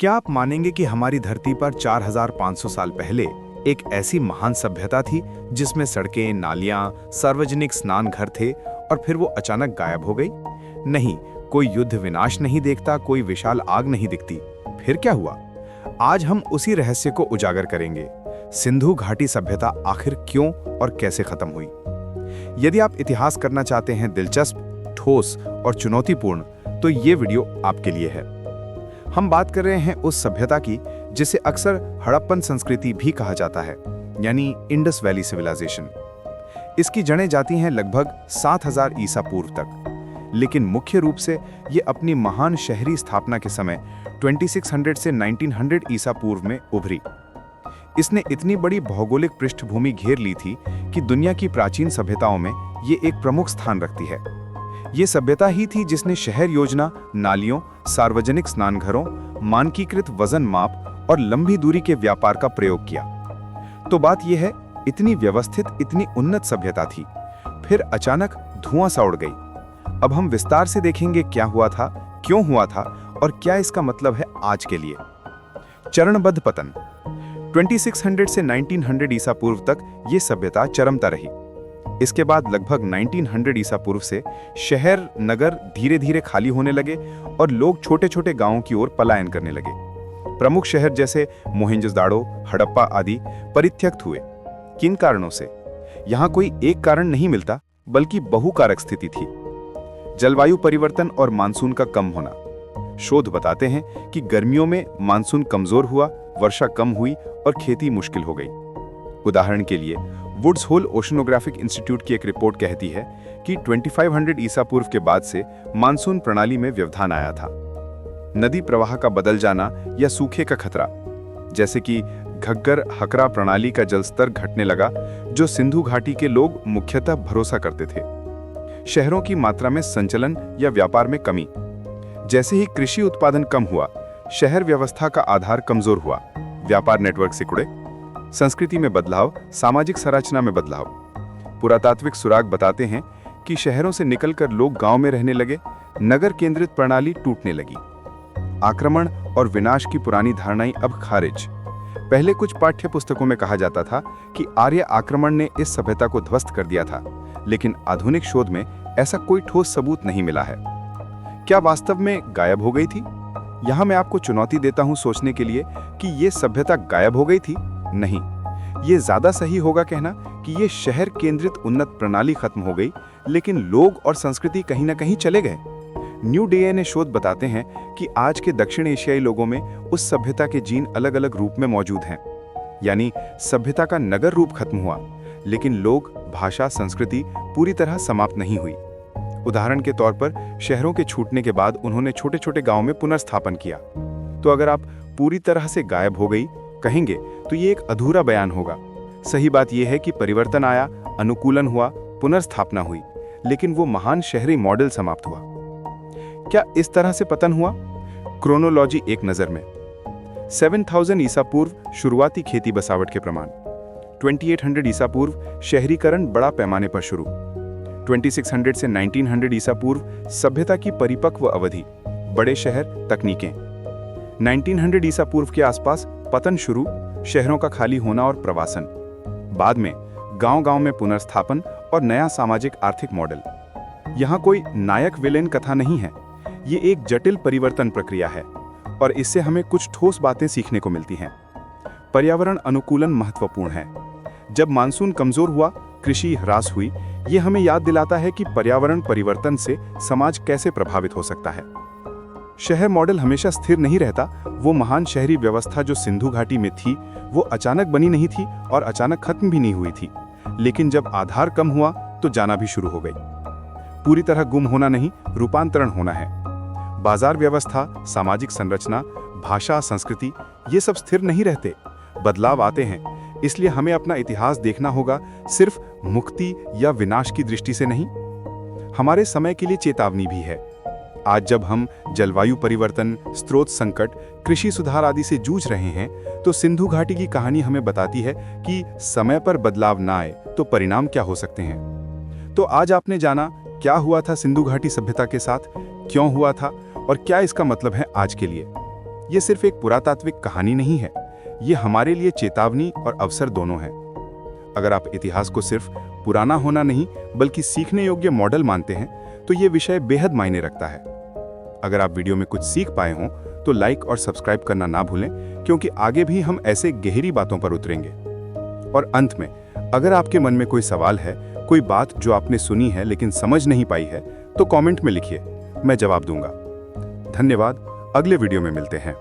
क्या आप मानेंगे कि हमारी धरती पर 4500 साल पहले एक ऐसी महान सभ्यता थी जिसमें सड़कें, नालियां, सार्वजनिक स्नान घर थे और फिर वो अचानक गायब हो गई? नहीं, कोई युद्ध विनाश नहीं देखता, कोई विशाल आग नहीं दिखती। फिर क्या हुआ? आज हम उसी रहस्य को उजागर करेंगे। सिंधु घाटी सभ्यता आखिर क्यों और कैसे खत्म हुई? यदि आप इतिहास करना चाहते हैं दिलचस्प, ठोस और चुनौतीपूर्ण, तो ये वीडियो आपके लिए है। हम बात कर रहे हैं उस सभ्यता की जिसे अक्सर हड़प्पन संस्कृति भी कहा जाता है, यानी इंडस वैली सिविलाइजेशन। इसकी जड़ें जाती हैं लगभग 7000 ईसा पूर्व तक, लेकिन मुख्य रूप से ये अपनी महान शहरी स्थापना के समय 2600 से 1900 ईसा पूर्व में उभरी। इसने इतनी बड़ी भौगोलिक पृष्ठभूमि घेर ली थी कि दुनिया की प्राचीन सभ्यताओं में ये एक प्रमुख स्थान रखती है। ये सभ्यता ही थी जिसने शहर योजना, नालियों, सार्वजनिक स्नानघरों, मानकीकृत वजन माप और लंबी दूरी के व्यापार का प्रयोग किया। तो बात यह है, इतनी व्यवस्थित, इतनी उन्नत सभ्यता थी, फिर अचानक धुआं सा उड़ गई। अब हम विस्तार से देखेंगे क्या हुआ था, क्यों हुआ था और क्या इसका मतलब है आज के लिए। चरणबद्ध पतन। 2600 से 1900 ईसा पूर्व तक ये सभ्यता चरमता रही। इसके बाद लगभग 1900 ईसा पूर्व से शहर, नगर धीरे धीरे खाली होने लगे और लोग छोटे छोटे गांवों की ओर पलायन करने लगे। प्रमुख शहर जैसे मोहेंजोदाड़ो, हड़प्पा आदि परित्यक्त हुए। किन कारणों से? यहाँ कोई एक कारण नहीं मिलता, बल्कि बहुकारक स्थिति थी। जलवायु परिवर्तन और मानसून का कम होना। शोध बताते हैं कि गर्मियों में मानसून कमजोर हुआ, वर्षा कम हुई और खेती मुश्किल हो गई। उदाहरण के लिए वुड्स होल ओशनोग्राफिक इंस्टीट्यूट की एक रिपोर्ट कहती है कि 2500 ईसा पूर्व के बाद से मानसून प्रणाली में व्यवधान आया था। नदी प्रवाह का बदल जाना या सूखे का खतरा, जैसे कि घग्गर हकरा प्रणाली का जलस्तर घटने लगा, जो सिंधु घाटी के लोग मुख्यतः भरोसा करते थे। शहरों की मात्रा में संचलन या व्यापार में कमी। जैसे ही कृषि उत्पादन कम हुआ, शहर व्यवस्था का आधार कमजोर हुआ, व्यापार नेटवर्क सिकुड़े। संस्कृति में बदलाव, सामाजिक संरचना में बदलाव। पुरातात्विक सुराग बताते हैं कि शहरों से निकलकर लोग गांव में रहने लगे, नगर केंद्रित प्रणाली टूटने लगी। आक्रमण और विनाश की पुरानी धारणाएं अब खारिज। पहले कुछ पाठ्य पुस्तकों में कहा जाता था कि आर्य आक्रमण ने इस सभ्यता को ध्वस्त कर दिया था, लेकिन आधुनिक शोध में ऐसा कोई ठोस सबूत नहीं मिला है। क्या वास्तव में गायब हो गई थी? यहां मैं आपको चुनौती देता हूं सोचने के लिए कि यह सभ्यता गायब हो गई थी। नहीं, ये ज्यादा सही होगा कहना कि ये शहर केंद्रित उन्नत प्रणाली खत्म हो गई, लेकिन लोग और संस्कृति कहीं ना कहीं चले गए। न्यू डीएनए शोध बताते हैं कि आज के दक्षिण एशियाई लोगों में उस सभ्यता के जीन अलग अलग रूप में मौजूद हैं। यानी सभ्यता का नगर रूप खत्म हुआ, लेकिन लोग, भाषा, संस्कृति पूरी तरह समाप्त नहीं हुई। उदाहरण के तौर पर शहरों के छूटने के बाद उन्होंने छोटे छोटे गांवों में पुनर्स्थापन किया। तो अगर आप पूरी तरह से गायब हो गई कहेंगे तो ये एक अधूरा बयान होगा। सही बात यह है कि परिवर्तन आया, अनुकूलन हुआ, पुनर्स्थापना हुई, लेकिन वो महान शहरी मॉडल समाप्त हुआ। क्या इस तरह से पतन हुआ? क्रोनोलॉजी एक नजर में। 7000 ईसा पूर्व शुरुआती खेती बसावट के प्रमाण। 2800 ईसा पूर्व शहरीकरण बड़ा पैमाने पर शुरू। 2600 से 1900 ईसा पूर्व सभ्यता की परिपक्व अवधि, बड़े शहर, तकनीकें। 1900 ईसा पूर्व के आसपास पतन शुरू, शहरों का खाली होना और प्रवासन। बाद में गांव-गांव में पुनर्स्थापन और नया सामाजिक आर्थिक मॉडल। यहाँ कोई नायक विलेन कथा नहीं है, ये एक जटिल परिवर्तन प्रक्रिया है और इससे हमें कुछ ठोस बातें सीखने को मिलती हैं। पर्यावरण अनुकूलन महत्वपूर्ण है। जब मानसून कमजोर हुआ, कृषि ह्रास हुई, ये हमें याद दिलाता है कि पर्यावरण परिवर्तन से समाज कैसे प्रभावित हो सकता है। शहर मॉडल हमेशा स्थिर नहीं रहता। वो महान शहरी व्यवस्था जो सिंधु घाटी में थी, वो अचानक बनी नहीं थी और अचानक खत्म भी नहीं हुई थी। लेकिन जब आधार कम हुआ तो जाना भी शुरू हो गई। पूरी तरह गुम होना नहीं, रूपांतरण होना है। बाजार व्यवस्था, सामाजिक संरचना, भाषा, संस्कृति, ये सब स्थिर नहीं रहते, बदलाव आते हैं। इसलिए हमें अपना इतिहास देखना होगा सिर्फ मुक्ति या विनाश की दृष्टि से नहीं, हमारे समय के लिए चेतावनी भी है। आज जब हम जलवायु परिवर्तन, स्रोत संकट, कृषि सुधार आदि से जूझ रहे हैं, तो सिंधु घाटी की कहानी हमें बताती है कि समय पर बदलाव ना आए तो परिणाम क्या हो सकते हैं। तो आज आपने जाना क्या हुआ था सिंधु घाटी सभ्यता के साथ, क्यों हुआ था और क्या इसका मतलब है आज के लिए। ये सिर्फ एक पुरातात्विक कहानी नहीं है, ये हमारे लिए चेतावनी और अवसर दोनों है। अगर आप इतिहास को सिर्फ पुराना होना नहीं बल्कि सीखने योग्य मॉडल मानते हैं तो ये विषय बेहद मायने रखता है। अगर आप वीडियो में कुछ सीख पाए हों तो लाइक और सब्सक्राइब करना ना भूलें, क्योंकि आगे भी हम ऐसे गहरी बातों पर उतरेंगे। और अंत में, अगर आपके मन में कोई सवाल है, कोई बात जो आपने सुनी है लेकिन समझ नहीं पाई है, तो कमेंट में लिखिए, मैं जवाब दूंगा। धन्यवाद, अगले वीडियो में मिलते हैं।